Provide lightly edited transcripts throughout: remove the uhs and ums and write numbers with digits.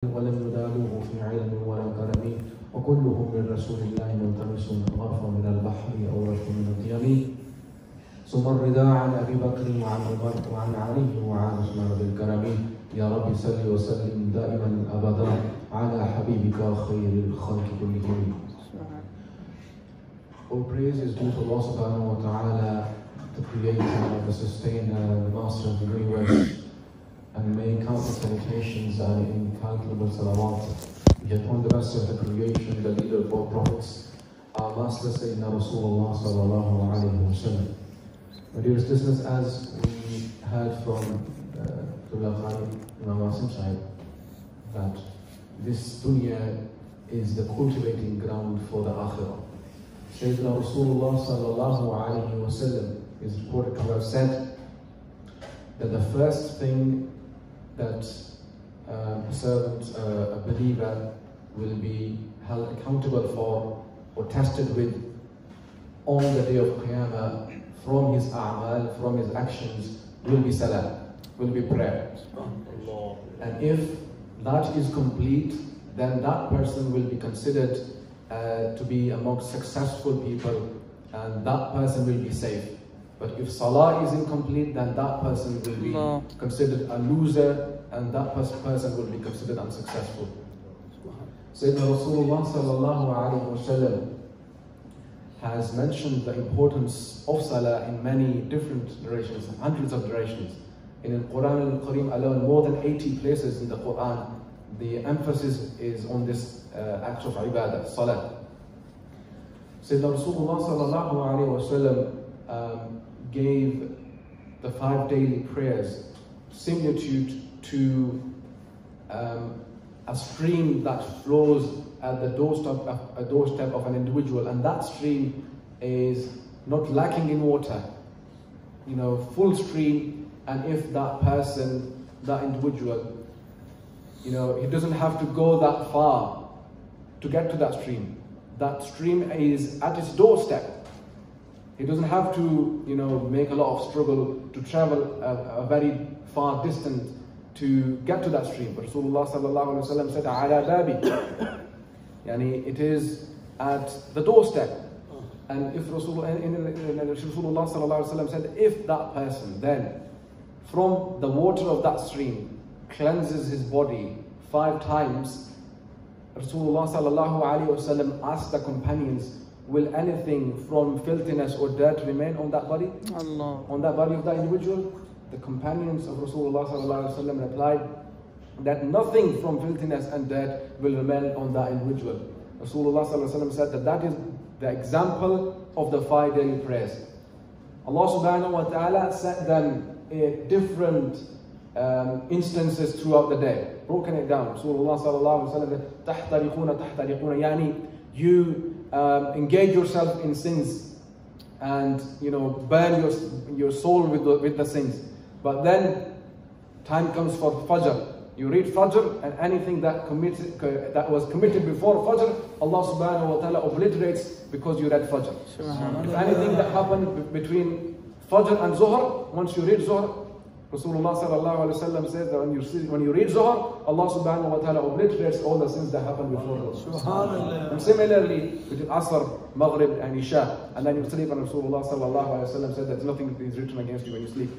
ولم ينالوه في علم ولا كرم وكلهم من رسول الله ملتمس غرفا من البحر أو رشف من اليمين ثم الرداء عن أبي بكر وعن عمر وعن علي وعن عثمان بالكرم يا رب صل وسلم دائما أبدا على حبيبك خير الخلق كلهم. All praise is due to Allah subhanahu wa ta'ala, the creator, the sustainer, the master of the universe, and may countless salutations and incalculable salawat be upon the best of the creation, the leader of all prophets, our master Sayyidina Rasulullah sallallahu alayhi wa sallam. My dearest listeners, as we heard from Imam Ahsan Syed, that this dunya is the cultivating ground for the akhirah. Sayyidina Rasulullah sallallahu alayhi wa sallam is reported to have said that the first thing that a servant, a believer, will be held accountable for or tested with on the day of Qiyamah from his a'mal, from his actions, will be salah, will be prayer. And if that is complete, then that person will be considered to be amongst successful people, and that person will be safe. But if salah is incomplete, then that person will be considered a loser, and that person will be considered unsuccessful. Sayyidina Rasulullah sallallahu alayhi wa sallam has mentioned the importance of salah in many different narrations, hundreds of narrations. In the Quran al-Kareem alone, more than 80 places in the Quran, the emphasis is on this act of ibadah, salah. Sayyidina Rasulullah sallallahu alayhi wa sallam gave the 5 daily prayers similitude to a stream that flows at the doorstep of an individual, and that stream is not lacking in water, full stream. And if that person, that individual, he doesn't have to go that far to get to that stream. That stream is at its doorstep. He doesn't have to, make a lot of struggle to travel a very far distance to get to that stream. But Rasulullah sallallahu alaihi wasallam said, "Ala babi," yani it is at the doorstep. And if Rasulullah sallallahu alaihi wasallam said, if that person then from the water of that stream cleanses his body 5 times, Rasulullah sallallahu alaihi wasallam asked the companions, will anything from filthiness or dirt remain on that body? Allah. On that body of that individual? The companions of Rasulullah sallallahu alaihi wasallam replied that nothing from filthiness and dirt will remain on that individual. Rasulullah sallallahu alaihi wasallam said that is the example of the 5 daily prayers. Allah subhanahu wa ta'ala set them in different instances throughout the day, broken it down. Rasulullah sallallahu alaihi wasallam said, "Tahtariquna, yani you engage yourself in sins and burn your soul with the sins. But then time comes for Fajr. You read Fajr, and anything that was committed before Fajr, Allah subhanahu wa ta'ala obliterates because you read Fajr. If anything that happened between Fajr and Zuhr, once you read Zuhr, Rasulullah sallallahu alaihi wasallam says that when you read Zuhr, Allah subhanahu wa ta'ala obliterates all the sins that happened before Zuhr. And similarly, between Asr, Maghrib and Isha, and then you sleep, and Rasulullah sallallahu alaihi wasallam said that nothing is written against you when you sleep.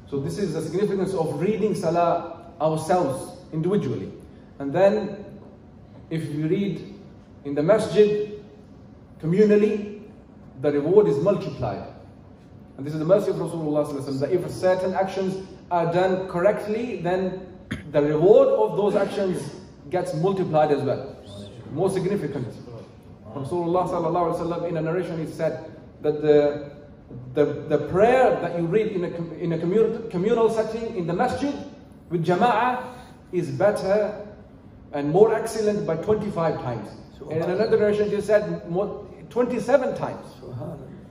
So this is the significance of reading Salah ourselves individually. And then if we read in the masjid communally, the reward is multiplied. And this is the mercy of Rasulullah sallallahu alaihi wasallam, that if certain actions are done correctly, then the reward of those actions gets multiplied as well. More significant. Rasulullah sallallahu alaihi wasallam, in a narration, he said that the prayer that you read in a communal setting in the masjid with jama'ah is better and more excellent by 25 times. And in another narration, he said 27 times.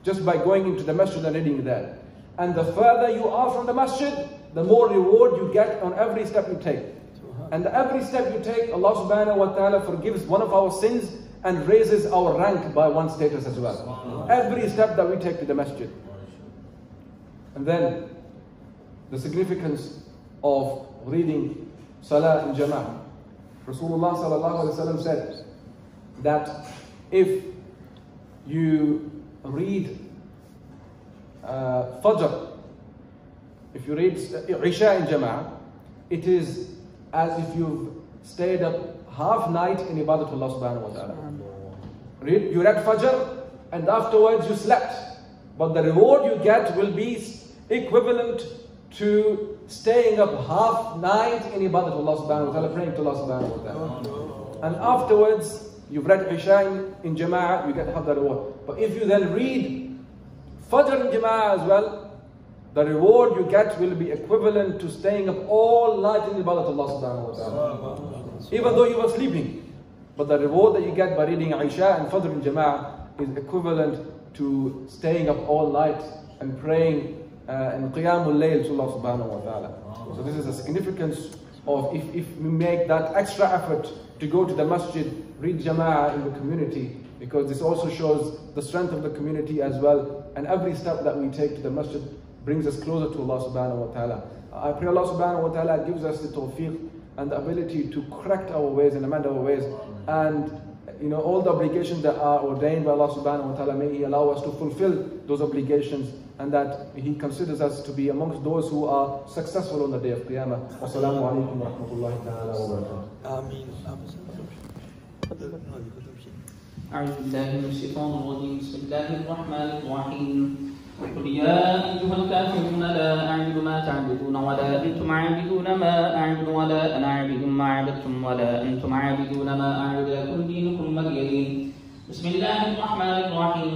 Just by going into the masjid and reading there. And the further you are from the masjid, the more reward you get on every step you take. And every step you take, Allah subhanahu wa ta'ala forgives one of our sins and raises our rank by one status as well. Every step that we take to the masjid. And then the significance of reading Salah in Jama'ah. Rasulullah sallallahu alaihi wasallam said that if you read Fajr, if you read Isha in Jama'ah, it is as if you've stayed up half night in ibadat to Allah subhanahu wa ta'ala. You read Fajr and afterwards you slept, but the reward you get will be equivalent to staying up half night in ibadat to Allah subhanahu wa ta'ala, praying to Allah subhanahu wa ta'ala. And afterwards you've read Isha in Jama'ah, you have the reward. But if you then read Fajr in Jama'ah as well, the reward you get will be equivalent to staying up all night in ibadat to Allah subhanahu wa ta'ala. Even though you were sleeping. But the reward that you get by reading Isha and Fajr in Jama'ah is equivalent to staying up all night and praying in Qiyamul Layl to Allah subhanahu wa ta'ala. So this is the significance of if we make that extra effort to go to the masjid, read Jama'ah in the community, because this also shows the strength of the community as well. And every step that we take to the masjid brings us closer to Allah subhanahu wa ta'ala. I pray Allah subhanahu wa ta'ala gives us the tawfiq and the ability to correct our ways and amend our ways. And all the obligations that are ordained by Allah subhanahu wa ta'ala, may He allow us to fulfill those obligations, and that He considers us to be amongst those who are successful on the day of Qiyamah. Wassalamu alaikum wa rahmatullahi ta'ala wa barakatuh. Ameen. أعوذ بالله من الشيطان الرجيم بسم الله الرحمن الرحيم قل يا أيها الكافرون لا أعبد ما تعبدون ولا أنتم عابدون ما أعبد ولا أنا عابد ما عبدتم ولا أنتم عابدون ما أعبد لكم دينكم ولي دين بسم الله الرحمن الرحيم